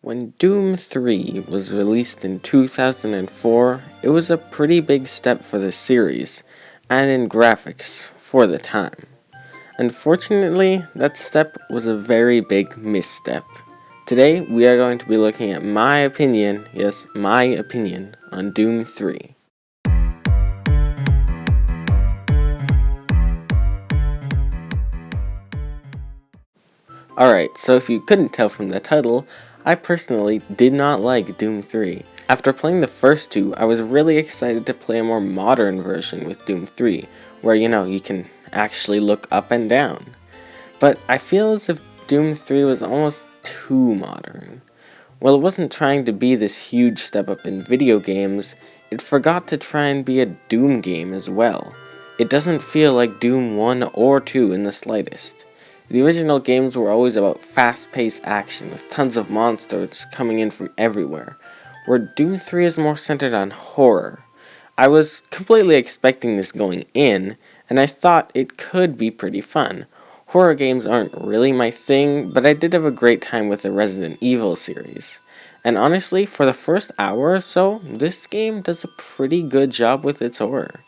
When Doom 3 was released in 2004, it was a pretty big step for the series, and in graphics, for the time. Unfortunately, that step was a very big misstep. Today, we are going to be looking at my opinion, yes, my opinion, on Doom 3. Alright, so if you couldn't tell from the title, I personally did not like Doom 3. After playing the first two, I was really excited to play a more modern version with Doom 3, where you can actually look up and down. But I feel as if Doom 3 was almost too modern. While it wasn't trying to be this huge step up in video games, it forgot to try and be a Doom game as well. It doesn't feel like Doom 1 or 2 in the slightest. The original games were always about fast-paced action with tons of monsters coming in from everywhere, where Doom 3 is more centered on horror. I was completely expecting this going in, and I thought it could be pretty fun. Horror games aren't really my thing, but I did have a great time with the Resident Evil series. And honestly, for the first hour or so, this game does a pretty good job with its horror.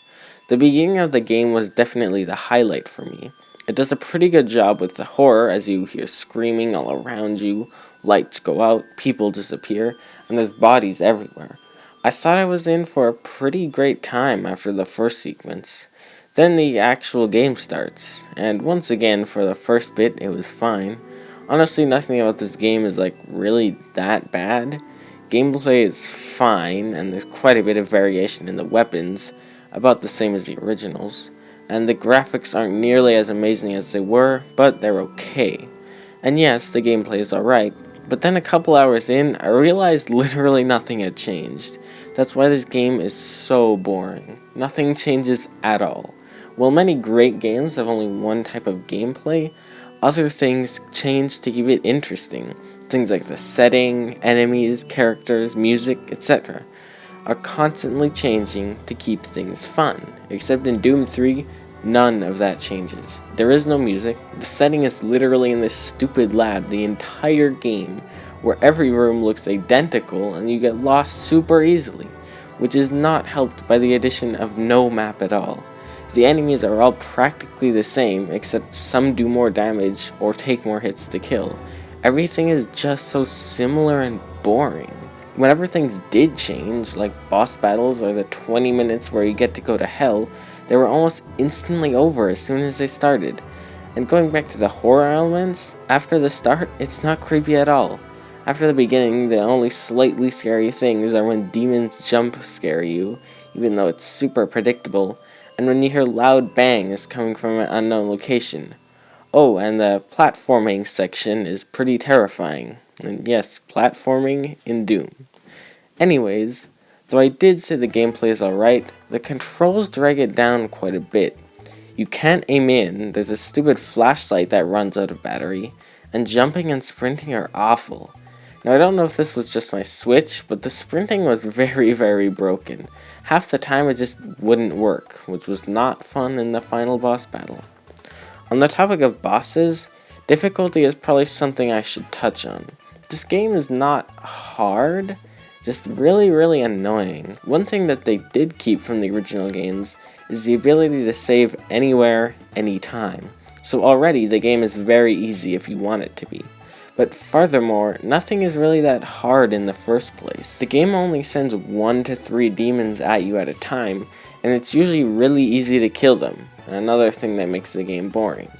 The beginning of the game was definitely the highlight for me. It does a pretty good job with the horror as you hear screaming all around you, lights go out, people disappear, and there's bodies everywhere. I thought I was in for a pretty great time after the first sequence. Then the actual game starts, and once again for the first bit it was fine. Honestly, nothing about this game is really that bad. Gameplay is fine, and there's quite a bit of variation in the weapons, about the same as the originals. And the graphics aren't nearly as amazing as they were, but they're okay. And yes, the gameplay is alright, but then a couple hours in, I realized literally nothing had changed. That's why this game is so boring. Nothing changes at all. While many great games have only one type of gameplay, other things change to keep it interesting. Things like the setting, enemies, characters, music, etc. are constantly changing to keep things fun. Except in Doom 3, none of that changes. There is no music, the setting is literally in this stupid lab the entire game, where every room looks identical and you get lost super easily, which is not helped by the addition of no map at all. The enemies are all practically the same, except some do more damage or take more hits to kill. Everything is just so similar and boring. Whenever things did change, like boss battles or the 20 minutes where you get to go to hell, they were almost instantly over as soon as they started. And going back to the horror elements, after the start, it's not creepy at all. After the beginning, the only slightly scary things are when demons jump scare you, even though it's super predictable, and when you hear loud bangs coming from an unknown location. Oh, and the platforming section is pretty terrifying. And yes, platforming in Doom. Anyways, though I did say the gameplay is alright, the controls drag it down quite a bit. You can't aim in, there's a stupid flashlight that runs out of battery, and jumping and sprinting are awful. Now I don't know if this was just my Switch, but the sprinting was very broken. Half the time it just wouldn't work, which was not fun in the final boss battle. On the topic of bosses, difficulty is probably something I should touch on. This game is not hard, just really annoying. One thing that they did keep from the original games is the ability to save anywhere, anytime. So already the game is very easy if you want it to be. But furthermore, nothing is really that hard in the first place. The game only sends 1 to 3 demons at you at a time, and it's usually really easy to kill them, another thing that makes the game boring.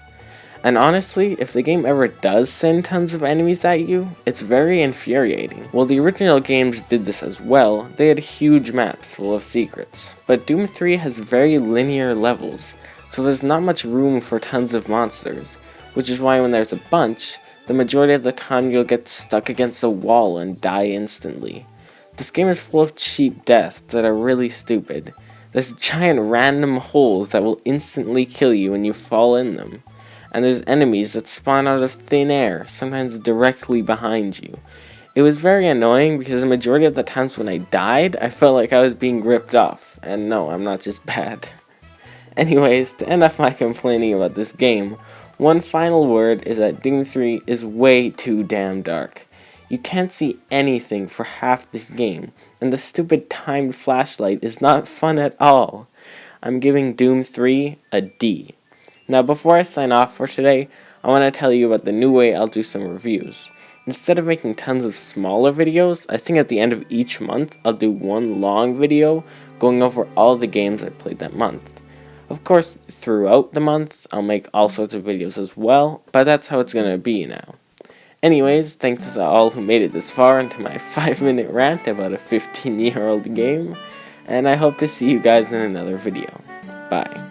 And honestly, if the game ever does send tons of enemies at you, it's very infuriating. While the original games did this as well, they had huge maps full of secrets. But Doom 3 has very linear levels, so there's not much room for tons of monsters, which is why when there's a bunch, the majority of the time you'll get stuck against a wall and die instantly. This game is full of cheap deaths that are really stupid. There's giant random holes that will instantly kill you when you fall in them. And there's enemies that spawn out of thin air, sometimes directly behind you. It was very annoying because the majority of the times when I died, I felt like I was being ripped off. And no, I'm not just bad. Anyways, to end off my complaining about this game, one final word is that Doom 3 is way too damn dark. You can't see anything for half this game, and the stupid timed flashlight is not fun at all. I'm giving Doom 3 a D. Now before I sign off for today, I want to tell you about the new way I'll do some reviews. Instead of making tons of smaller videos, I think at the end of each month I'll do one long video going over all the games I played that month. Of course, throughout the month, I'll make all sorts of videos as well, but that's how it's going to be now. Anyways, thanks to all who made it this far into my 5-minute rant about a 15-year-old game, and I hope to see you guys in another video. Bye.